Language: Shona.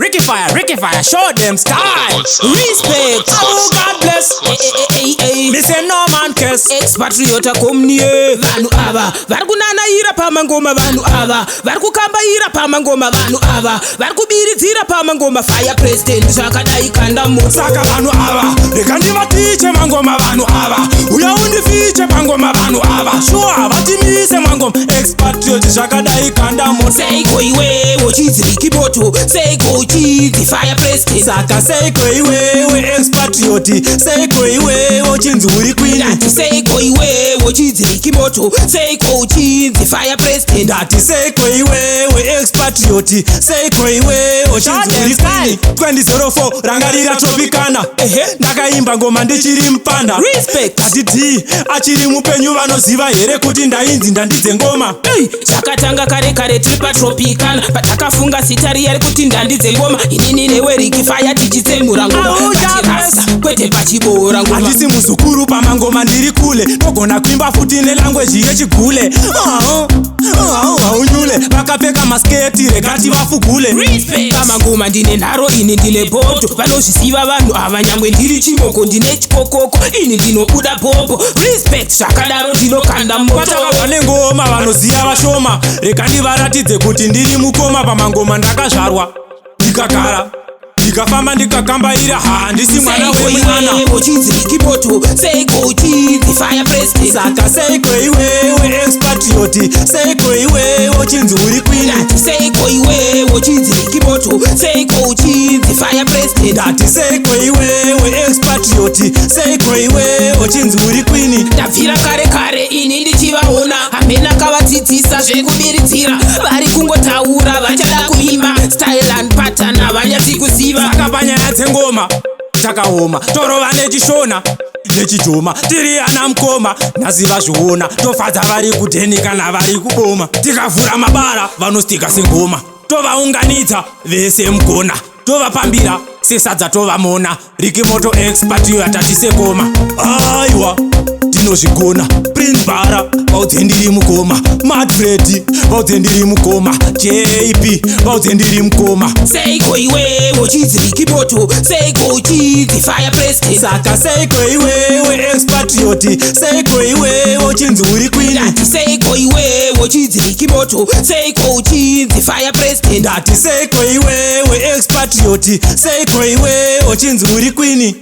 Ricky Fire, show them style. Respect, oh God bless. Me say no man curse. Expatriota komnie. Vanu ava, varkunana ira pamangoma vanu ava, varkukamba ira pamangoma vanu ava, varkubirizira pamangoma fire president zvakadai kanda mo. Saka vanu ava, rekandivatiche mangoma vanu ava, uya undifiche pangoma vanu ava, sure vatimise mangoma expatriot zvakadai kanda mo. Seiko iwe wochidzi Rikiboto, seiko uchidzi fire president. Saka seiko iwe expatriot, seiko iwe wochinzi uri queen. Ndati seiko iwe wochidzi Rikiboto, seiko uchidzi fire president. Ndati seiko iwe expatriot, seiko iwe wochinzi uri queen. 2004 rangarira tropicana, ndakaimba ngoma ndichiri mpana. Respect kati D achiri mupenyu vanoziva here kuti ndainzi ndandidze ngoma. Zvakatanga kare kare tiri patropicana, patakafunga sita riya kuti ndandidze ngoma. Inini newe Ricky Fire tichitsemura ngoma pachirasa kwete pachibora ngoma. Handisi muzukuru pamangoma ndiri kule, togona kuimba futi nelangweji yechigule. Unyule vakapfeka masketi rekati vafugule. Pamangoma ndine nharo, ini ndine bhoto, vanozvisiva vanhu ava. Nyangwe ndiri chimoko ndine chikokoko, ini ndinobuda popo. Respect zvakadaro ndinokanda moto. Patakabva nengoma vanoziva vashoma, reka ndivaratidze kuti ndiri mukoma. Pamangoma ndakazvarwa ndikagara ndikafamba ndikakambaira, handisi mwana wemwana. Uchidzi Rikiboto, seiko uchidzi fire president. Saka seiko iwe expatriot, seiko iwe wochinzi uri queen. Ndati seiko iwe wochidzi Rikiboto, seiko uchidzi fire president. Ndati seiko iwe expatriot, seiko iwe wochinzi uri queen. Ndabvira kare kare ini ndichivaona, hamena kavadzidzisa zvekubiridzira, vari kungotaura vachada kuimba style and pattern havanyatsi kuziva. Saka panyaya dzengoma takaoma, torova nechishona nechijoma, tiri ana mukoma naziva zvoona, tofadza vari kudheni kana vari kuboma, tikavhura mabara vanostika sengoma, tovaunganidza vese mugona, tovapambira sesadza tovamona. Rikiboto expatriot tati sekoma, aiwa tinozvigona. Prince Bara vaudze ndiri mukoma, Madfred vaudze ndiri mukoma, JP vaudze ndiri mukoma. Seiko iwe wochidzi Rikiboto, seiko uchidzi fire president. Saka seiko iwe expatriot, seiko iwe wochinzi uri queen. Ndati seiko iwe wochidzi Rikiboto, seiko uchidzi fire president. Ndati seiko iwe expatriot, seiko iwe wochinzi uri queen.